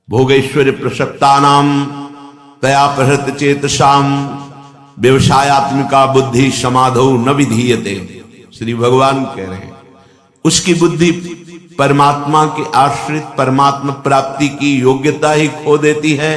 भोगैश्वर्य प्रसक्तानाम तया प्रहृत चेतसाम व्यवसायत्मिका बुद्धि समाधौ न विधीयते। श्री भगवान कह रहे हैं उसकी बुद्धि परमात्मा के आश्रित परमात्मा प्राप्ति की योग्यता ही खो देती है।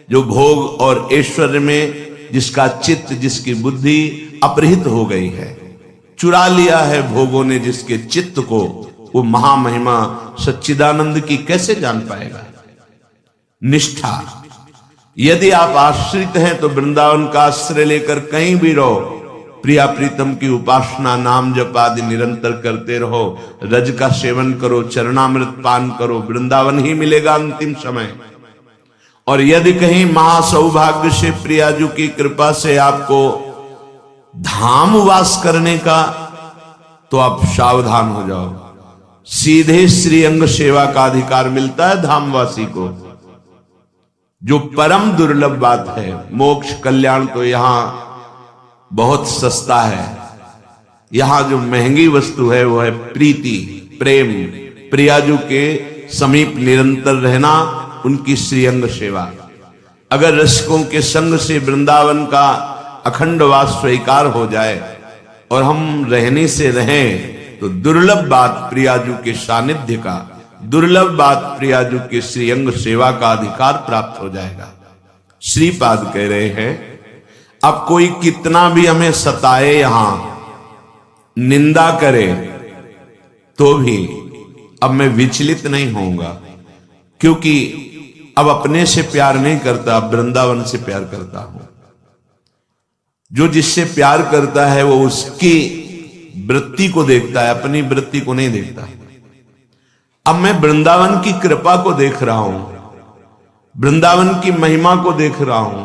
जो भोग और ऐश्वर्य में जिसका चित्त जिसकी बुद्धि अपहृत हो गई है, चुरा लिया है भोगों ने जिसके चित्त को, वो महामहिमा सच्चिदानंद की कैसे जान पाएगा। निष्ठा, यदि आप आश्रित हैं तो वृंदावन का आश्रय लेकर कहीं भी रहो, प्रिया प्रीतम की उपासना नाम जप आदि निरंतर करते रहो, रज का सेवन करो, चरणामृत पान करो, वृंदावन ही मिलेगा अंतिम समय। और यदि कहीं महासौभाग्य से प्रियाजू की कृपा से आपको धाम वास करने का, तो आप सावधान हो जाओ। सीधे श्री अंग सेवा का अधिकार मिलता है धामवासी को, जो परम दुर्लभ बात है। मोक्ष कल्याण तो यहां बहुत सस्ता है। यहां जो महंगी वस्तु है वो है प्रीति, प्रेम, प्रियाजू के समीप निरंतर रहना, उनकी श्रीअंग सेवा। अगर रसिकों के संग से वृंदावन का अखंड वास स्वीकार हो जाए और हम रहने से रहें, तो दुर्लभ बात प्रियाजू के सानिध्य का, दुर्लभ बात प्रियाजू के श्रीअंग सेवा का अधिकार प्राप्त हो जाएगा। श्रीपाद कह रहे हैं अब कोई कितना भी हमें सताए, यहां निंदा करे, तो भी अब मैं विचलित नहीं होऊंगा, क्योंकि अब अपने से प्यार नहीं करता, वृंदावन से प्यार करता हूं। जो जिससे प्यार करता है वो उसकी वृत्ति को देखता है, अपनी वृत्ति को नहीं देखता। अब मैं वृंदावन की कृपा को देख रहा हूं, वृंदावन की महिमा को देख रहा हूं,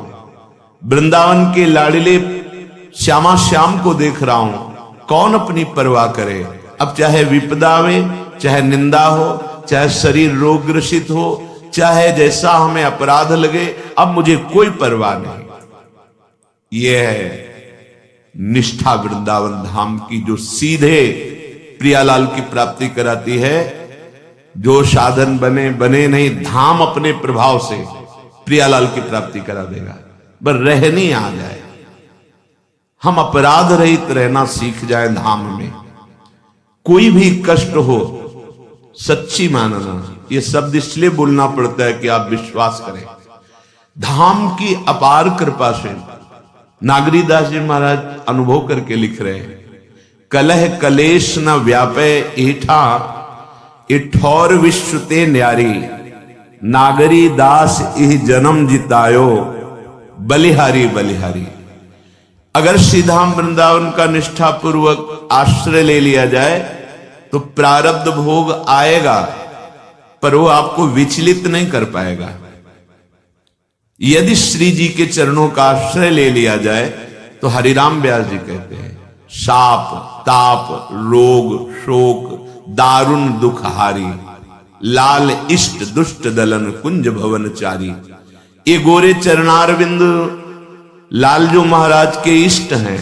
वृंदावन के लाडले श्यामा श्याम को देख रहा हूं। कौन अपनी परवाह करे। अब चाहे विपदा में, चाहे निंदा हो, चाहे शरीर रोग ग्रसित हो, चाहे जैसा हमें अपराध लगे, अब मुझे कोई परवाह नहीं। यह है निष्ठा वृंदावन धाम की, जो सीधे प्रियालाल की प्राप्ति कराती है। जो साधन बने बने नहीं, धाम अपने प्रभाव से प्रियालाल की प्राप्ति करा देगा। बस रहनी आ जाए, हम अपराध रहित रहना सीख जाए धाम में। कोई भी कष्ट हो सच्ची मानना, ये शब्द इसलिए बोलना पड़ता है कि आप विश्वास करें। धाम की अपार कृपा से नागरीदास जी महाराज अनुभव करके लिख रहे हैं, कलह कलेश न व्यापे एठा इठौर विश्व ते न्यारी, नागरी दास इह जन्म जितायो बलिहारी बलिहारी। अगर सीधाम वृंदावन का निष्ठा पूर्वक आश्रय ले लिया जाए तो प्रारब्ध भोग आएगा, पर वो आपको विचलित नहीं कर पाएगा। यदि श्री जी के चरणों का आश्रय ले लिया जाए तो हरिराम व्यास जी कहते हैं, शाप ताप रोग शोक दारुण दुख हारी, लाल इष्ट दुष्ट दलन कुंज भवन चारी। ये गोरे चरणारविंद लालजू महाराज के इष्ट हैं,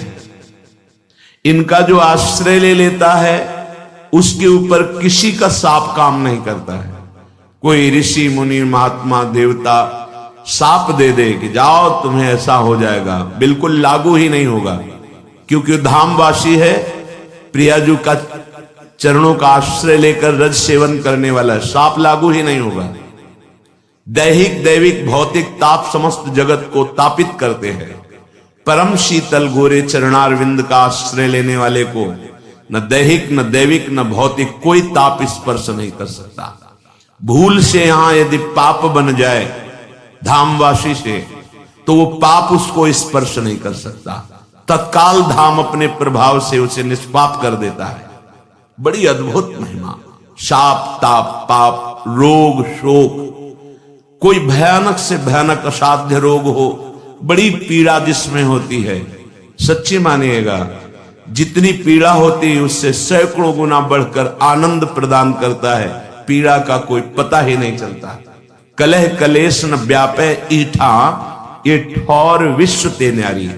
इनका जो आश्रय ले लेता है उसके ऊपर किसी का साप काम नहीं करता है। कोई ऋषि मुनि महात्मा देवता साप दे दे कि जाओ तुम्हें ऐसा हो जाएगा, बिल्कुल लागू ही नहीं होगा, क्योंकि धामवासी है, प्रियाजू का चरणों का आश्रय लेकर रज सेवन करने वाला, साप लागू ही नहीं होगा। दैहिक दैविक भौतिक ताप समस्त जगत को तापित करते हैं। परम शीतल गोरे चरणारविंद का आश्रय लेने वाले को न दैहिक न दैविक न भौतिक कोई ताप स्पर्श नहीं कर सकता। भूल से यहां यदि पाप बन जाए धामवासी से, तो वो पाप उसको स्पर्श नहीं कर सकता, तत्काल धाम अपने प्रभाव से उसे निष्पाप कर देता है। बड़ी अद्भुत महिमा। शाप ताप पाप रोग शोक, कोई भयानक से भयानक असाध्य रोग हो, बड़ी पीड़ा जिसमें होती है, सच्ची मानिएगा जितनी पीड़ा होती है उससे सैकड़ों गुना बढ़कर आनंद प्रदान करता है। पीड़ा का कोई पता ही नहीं चलता। कलह कलेश न व्यापे ईठा ये ठौर विश्व ते न्यारी।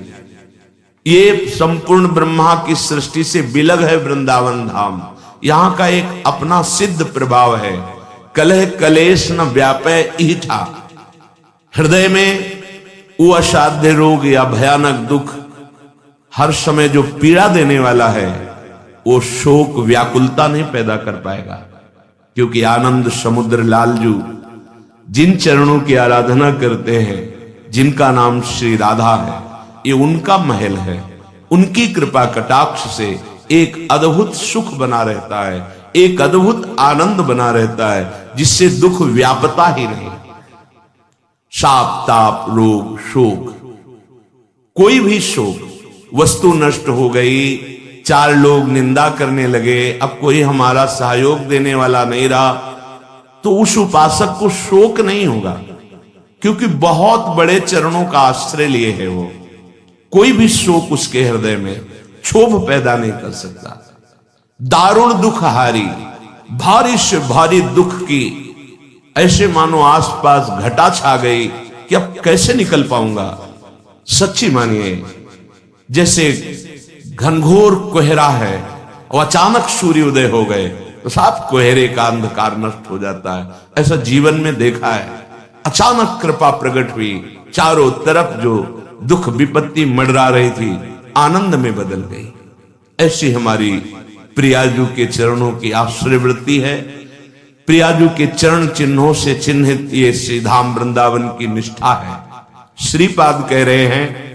ये संपूर्ण ब्रह्मा की सृष्टि से बिलग है वृंदावन धाम। यहां का एक अपना सिद्ध प्रभाव है। कलह कलेश न व्यापय ईठा। हृदय में वो असाध्य रोग या भयानक दुख हर समय जो पीड़ा देने वाला है, वो शोक व्याकुलता नहीं पैदा कर पाएगा, क्योंकि आनंद समुद्र लालजू जिन चरणों की आराधना करते हैं, जिनका नाम श्री राधा है, ये उनका महल है। उनकी कृपा कटाक्ष से एक अद्भुत सुख बना रहता है, एक अद्भुत आनंद बना रहता है, जिससे दुख व्यापता ही नहीं। शाप ताप रोग शोक, कोई भी शोक, वस्तु नष्ट हो गई, चार लोग निंदा करने लगे, अब कोई हमारा सहयोग देने वाला नहीं रहा, तो उस उपासक को शोक नहीं होगा, क्योंकि बहुत बड़े चरणों का आश्रय लिए है वो। कोई भी शोक उसके हृदय में क्षोभ पैदा नहीं कर सकता। दारुण दुख हारी, भारी से भारी दुख की ऐसे मानो आसपास घटा छा गई कि अब कैसे निकल पाऊंगा। सच्ची मानिए, जैसे घनघोर कोहरा है और अचानक सूर्य उदय हो गए तो साफ कोहरे का अंधकार नष्ट हो जाता है। ऐसा जीवन में देखा है। अचानक कृपा प्रकट हुई, चारों तरफ जो दुख विपत्ति मंडरा रही थी आनंद में बदल गई। ऐसी हमारी प्रियाजू के चरणों की आश्रयवृत्ति है। प्रियाजू के चरण चिन्हों से चिन्हित ये श्री धाम वृंदावन की निष्ठा है। श्रीपाद कह रहे हैं,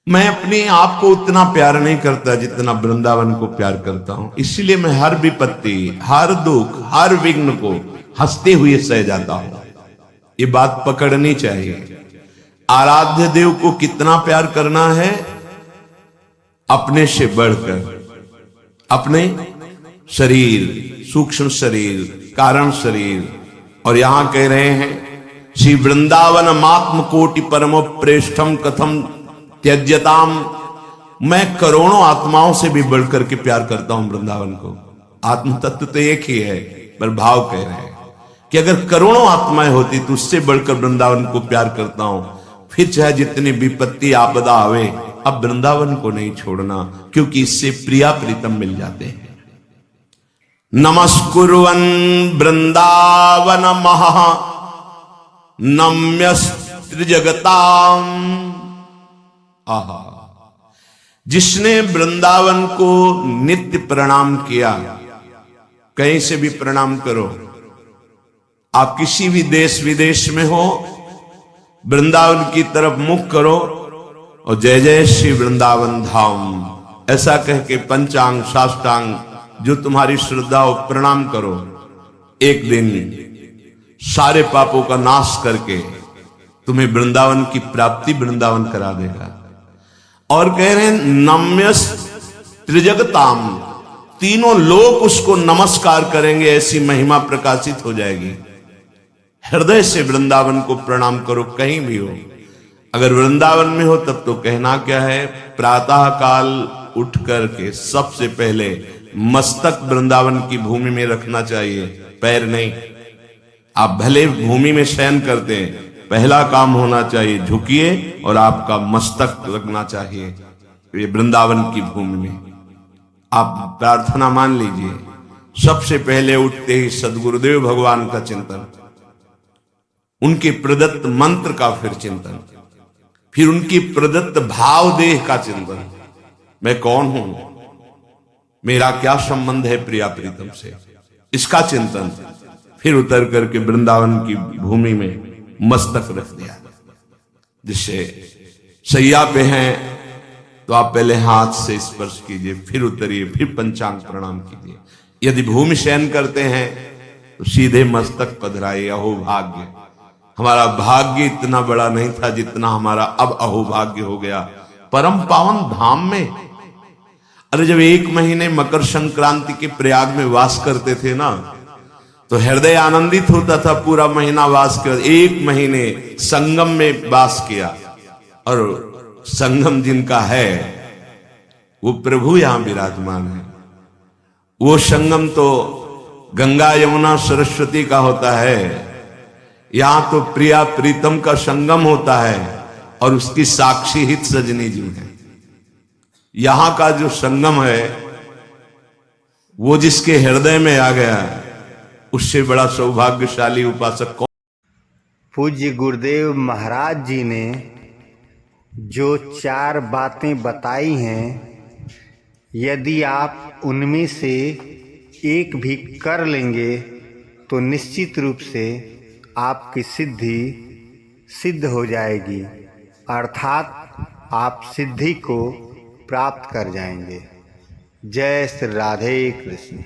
मैं अपने आप को उतना प्यार नहीं करता जितना वृंदावन को प्यार करता हूं, इसलिए मैं हर विपत्ति, हर दुख, हर विघ्न को हंसते हुए सह जाता हूं। ये बात पकड़नी चाहिए। आराध्य देव को कितना प्यार करना है, अपने से बढ़कर। अपने शरीर, सूक्ष्म शरीर, कारण शरीर, और यहां कह रहे हैं श्री वृंदावन मात्म कोटि परमो प्रेष्ठम कथम त्यज्यताम। मैं करोड़ों आत्माओं से भी बढ़कर के प्यार करता हूं वृंदावन को। आत्म तत्व तो एक ही है, पर भाव कह रहे हैं कि अगर करोड़ों आत्माएं होती तो उससे बढ़कर वृंदावन को प्यार करता हूं। फिर चाहे जितनी विपत्ति आपदा आवे, अब वृंदावन को नहीं छोड़ना, क्योंकि इससे प्रिया प्रीतम मिल जाते हैं। नमस्कुर्वन् वृंदावन महा नम्यस्त्रिजगताम। आहा, जिसने वृंदावन को नित्य प्रणाम किया, कहीं से भी प्रणाम करो, आप किसी भी देश विदेश में हो, वृंदावन की तरफ मुख करो और जय जय श्री वृंदावन धाम ऐसा कह के पंचांग साष्टांग जो तुम्हारी श्रद्धा हो प्रणाम करो। एक दिन सारे पापों का नाश करके तुम्हें वृंदावन की प्राप्ति वृंदावन करा देगा। और कह रहे हैं नम्यस त्रिजगताम, तीनों लोग उसको नमस्कार करेंगे, ऐसी महिमा प्रकाशित हो जाएगी। हृदय से वृंदावन को प्रणाम करो, कहीं भी हो। अगर वृंदावन में हो तब तो कहना क्या है, प्रातः काल उठ करके सबसे पहले मस्तक वृंदावन की भूमि में रखना चाहिए, पैर नहीं। आप भले भूमि में शयन करते हैं, पहला काम होना चाहिए झुकिए और आपका मस्तक रखना चाहिए ये वृंदावन की भूमि में। आप प्रार्थना मान लीजिए, सबसे पहले उठते ही सदगुरुदेव भगवान का चिंतन, उनके प्रदत्त मंत्र का फिर चिंतन, फिर उनकी प्रदत्त भाव देह का चिंतन। मैं कौन हूं, मेरा क्या संबंध है प्रिया प्रीतम से, इसका चिंतन। फिर उतर करके वृंदावन की भूमि में मस्तक रख दिया। जिससे सैया पे हैं तो आप पहले हाथ से स्पर्श कीजिए, फिर उतरिए, फिर पंचांग प्रणाम कीजिए। यदि भूमि शयन करते हैं तो सीधे मस्तक पधराइए। अहो भाग्य, हमारा भाग्य इतना बड़ा नहीं था जितना हमारा अब अहोभाग्य हो गया परम पावन धाम में। अरे जब एक महीने मकर संक्रांति के प्रयाग में वास करते थे ना, तो हृदय आनंदित होता था। पूरा महीना वास कर, एक महीने संगम में वास किया, और संगम जिनका है वो प्रभु यहां विराजमान है। वो संगम तो गंगा यमुना सरस्वती का होता है, यहां तो प्रिया प्रीतम का संगम होता है और उसकी साक्षी हित सजनी जी है। यहां का जो संगम है वो जिसके हृदय में आ गया उससे बड़ा सौभाग्यशाली उपासक कौन? पूज्य गुरुदेव महाराज जी ने जो 4 बातें बताई हैं, यदि आप उनमें से एक भी कर लेंगे तो निश्चित रूप से आपकी सिद्धि सिद्ध हो जाएगी, अर्थात आप सिद्धि को प्राप्त कर जाएंगे। जय श्री राधे कृष्ण।